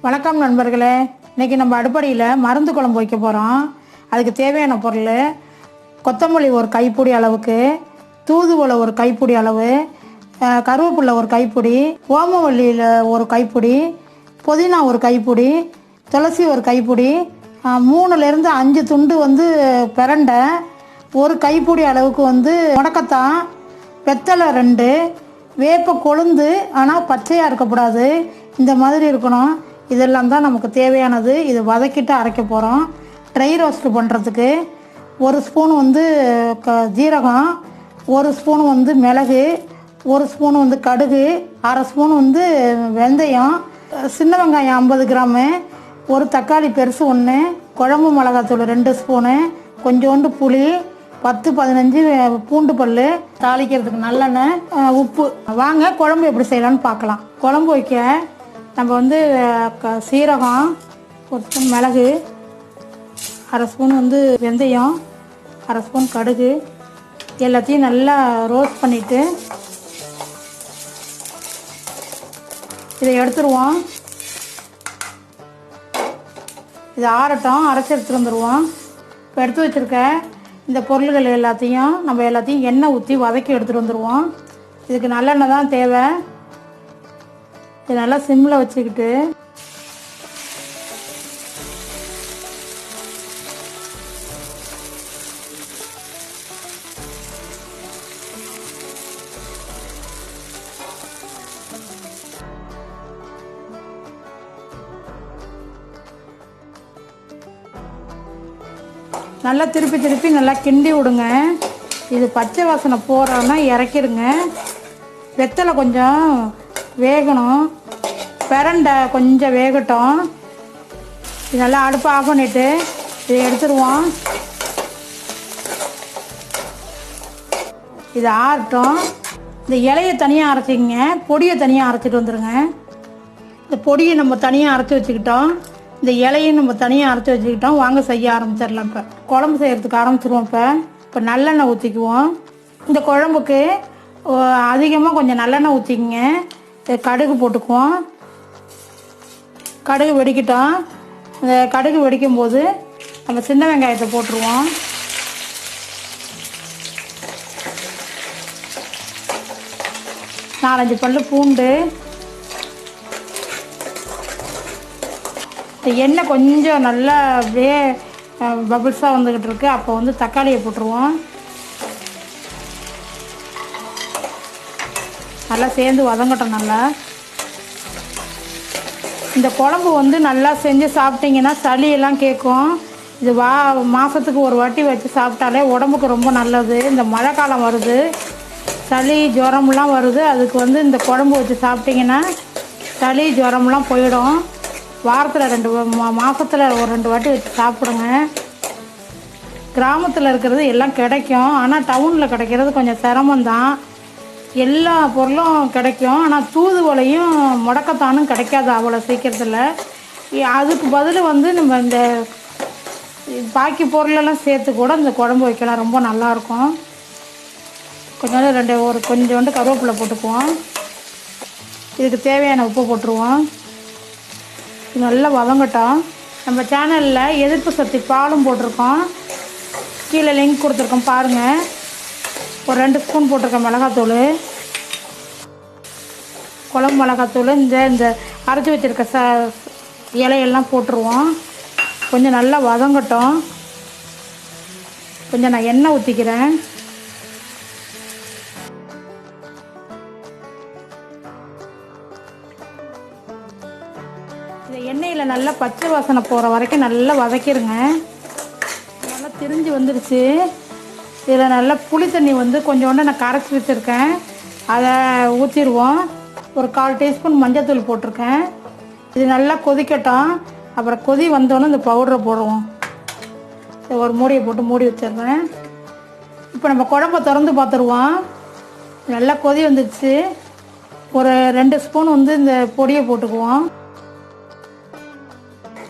வணக்கம் நண்பர்களே. இன்றைக்கி நம்ம அடுப்படியில் மருந்து குழம்பு வைக்க போகிறோம். அதுக்கு தேவையான பொருள் கொத்தமல்லி ஒரு கைப்பிடி அளவுக்கு, தூதுவளை ஒரு கைப்பிடி அளவு, கருவேப்பிலை ஒரு கைப்பிடி, ஓமவல்லியில் ஒரு கைப்பிடி, புதினா ஒரு கைப்பிடி, துளசி ஒரு கைப்பிடி, 3லேருந்து 5 துண்டு பிரண்டை, ஒரு கைப்பிடி அளவுக்கு முடக்கத்தான், வெத்தலை 2, வேப்பக்கொழுந்து, ஆனால் பச்சையாக இருக்கக்கூடாது, இந்த மாதிரி இருக்கணும். இதெல்லாம் தான் நமக்கு தேவையானது. இது வதக்கிட்டு அரைக்க போகிறோம். ட்ரை ரோஸ்ட் பண்ணுறதுக்கு 1 ஸ்பூன் ஜீரகம், 1 ஸ்பூன் மிளகு, 1 ஸ்பூன் கடுகு, 1/2 ஸ்பூன் வெந்தயம், சின்ன வெங்காயம் 50 கிராமு, ஒரு தக்காளி பெருசு 1, குழம்பு மிளகாத்தூள் 2 ஸ்பூனு, கொஞ்சோண்டு புளி, 10-15 பூண்டு பல், தாளிக்கிறதுக்கு நல்லெண்ணெய், உப்பு. வாங்க குழம்பு எப்படி செய்யலான்னு பார்க்கலாம். குழம்பு வைக்க நம்ம சீரகம், 1 ஸ்பூன் மிளகு, 1/2 ஸ்பூன் வெந்தயம், 1/2 ஸ்பூன் கடுகு எல்லாத்தையும் நல்லா ரோஸ்ட் பண்ணிவிட்டு இதை எடுத்துருவோம். இதை ஆறட்டும், அரைச்சி எடுத்துகிட்டு வந்துடுவோம். இப்போ எடுத்து வச்சுருக்க இந்த பொருள்கள் எல்லாத்தையும் எண்ணெய் ஊற்றி வதக்கி எடுத்துகிட்டு வந்துடுவோம். இதுக்கு நல்லெண்ணெய் தான் தேவை. இது நல்லா சிம்மில் வச்சுக்கிட்டு நல்லா திருப்பி நல்லா கிண்டி விடுங்க. இது பச்சை வாசனை போகிறோன்னா இறக்கிடுங்க. வெத்தலை கொஞ்சம் வேகணும், பிரண்டை கொஞ்சம் வேகட்டும். இதெல்லாம் அடுப்பை ஆஃப் பண்ணிவிட்டு இதை எடுத்துருவோம். இது ஆறட்டும். இந்த இலையை தனியாக அரைச்சிங்க, பொடியை தனியாக அரைச்சிட்டு வந்துடுங்க. இந்த பொடியை நம்ம தனியாக அரைச்சி வச்சுக்கிட்டோம், இந்த இலையும் நம்ம தனியாக அரைச்சி வச்சுக்கிட்டோம். வாங்க செய்ய ஆரம்பிச்சிடலாம். இப்போ குழம்பு செய்கிறதுக்கு ஆரம்பிச்சிருவோம். இப்போ நல்லெண்ணெய் ஊற்றிக்குவோம். இந்த குழம்புக்கு அதிகமாக கொஞ்சம் நல்லெண்ணெய் ஊற்றிக்கிங்க. கடுகு போட்டுக்குவோம். கடுகு வெடிக்கட்டும். இந்த கடுகு வெடிக்கும் போது நம்ம சின்ன வெங்காயத்தை போட்டுருவோம். நாலஞ்சு பல்லு பூண்டு. எண்ணெய் கொஞ்சம் நல்லா அப்படியே பபிள்ஸாக வந்துக்கிட்டு இருக்கு. அப்போ தக்காளியை போட்டுருவோம். நல்லா சேர்ந்து வதங்கட்டும். நல்லா இந்த குழம்பு நல்லா செஞ்சு சாப்பிட்டிங்கன்னா சளியெல்லாம் கேட்கும். இது மாதத்துக்கு ஒரு வாட்டி வச்சு சாப்பிட்டாலே உடம்புக்கு ரொம்ப நல்லது. இந்த மழை காலம் வருது, சளி ஜுரம்லாம் வருது. அதுக்கு இந்த குழம்பு வச்சு சாப்பிட்டிங்கன்னா சளி ஜுரம்லாம் போயிடும். வாரத்தில் மாதத்தில் ஒரு 2 வாட்டி வச்சு சாப்பிடுங்க. கிராமத்தில் இருக்கிறது எல்லாம் கிடைக்கும், ஆனால் டவுனில் கிடைக்கிறது கொஞ்சம் சிரமந்தான். எல்லா பொருளும் கிடைக்கும், ஆனால் தூதுவளையும் முடக்கத்தானும் கிடைக்காது அவ்வளோ சீக்கிரத்தில். அதுக்கு பதில் நம்ம இந்த பாக்கி பொருளெல்லாம் சேர்த்து கூட இந்த குழம்பு வைக்கலாம், ரொம்ப நல்லாயிருக்கும். கொஞ்சோண்டு கருவேப்பிலை போட்டுக்குவோம். இதுக்கு தேவையான உப்பு போட்டுருவோம். இது நல்லா வதங்கட்டும். நம்ம சேனலில் எதிர்ப்பு சக்தி பாலும் போட்டிருக்கோம், கீழே லிங்க் கொடுத்துருக்கோம் பாருங்கள். ஒரு 2 ஸ்பூன் போட்டிருக்கேன் மிளகாத்தூள், குழம்பு மிளகாத்தூள். இந்த அரைச்சி வச்சுருக்க இலையெல்லாம் போட்டுருவோம். கொஞ்சம் நல்லா வதங்கட்டும். கொஞ்சம் நான் எண்ணெய் ஊற்றிக்கிறேன். இந்த எண்ணெயில் நல்லா பச்சை வாசனை போகிற வரைக்கும் நல்லா வதக்கிடுங்க. நல்லா திரிஞ்சு வந்துடுச்சு. இதில் நல்லா புளி தண்ணி கொஞ்சோண்டு நான் கரைச்சி வச்சுருக்கேன், அதை ஊற்றிடுவோம். ஒரு 1/4 டீஸ்பூன் மஞ்சள் போட்டிருக்கேன். இது நல்லா கொதிக்கட்டும். அப்புறம் கொதி வந்தோன்னே இந்த பவுடரை போடுவோம். ஒரு மூடியை போட்டு மூடி வச்சிடுறேன். இப்போ நம்ம குழம்பை திறந்து பார்த்துருவோம். நல்லா கொதி வந்துடுச்சு. ஒரு 2 ஸ்பூன் இந்த பொடியை போட்டுக்குவோம்.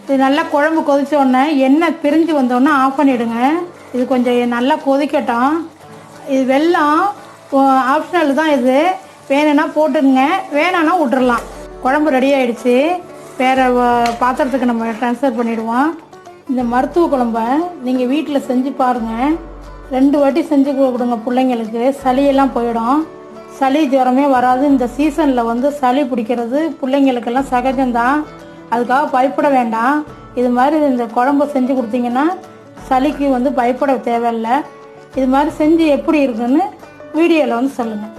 இது நல்லா குழம்பு கொதித்தோடனே எண்ணெய் பிரிஞ்சு வந்தோடனே ஆஃப் பண்ணிவிடுங்க. இது கொஞ்சம் நல்லா கொதிக்கட்டும். இது வெல்லம் ஆப்ஷனல் தான். இது வேணும்னா போட்டுங்க, வேணான்னா விட்டுறலாம். குழம்பு ரெடி ஆகிடுச்சு. வேறு பாத்திரத்துக்கு நம்ம ட்ரான்ஸ்ஃபர் பண்ணிவிடுவோம். இந்த மருத்துவ குழம்ப நீங்கள் வீட்டில் செஞ்சு பாருங்கள். 2 வாட்டி செஞ்சு கொடுங்க பிள்ளைங்களுக்கு. சளியெல்லாம் போயிடும். சளி ஜுரமே வராது. இந்த சீசனில் சளி பிடிக்கிறது பிள்ளைங்களுக்கெல்லாம் சகஜம்தான். அதுக்காக பயப்பட வேண்டாம். இது மாதிரி இந்த குழம்பு செஞ்சு கொடுத்தீங்கன்னா சளிக்கு பயப்பட தேவையில்லை. இது மாதிரி செஞ்சு எப்படி இருக்குன்னு வீடியோவில் சொல்லுங்கள்.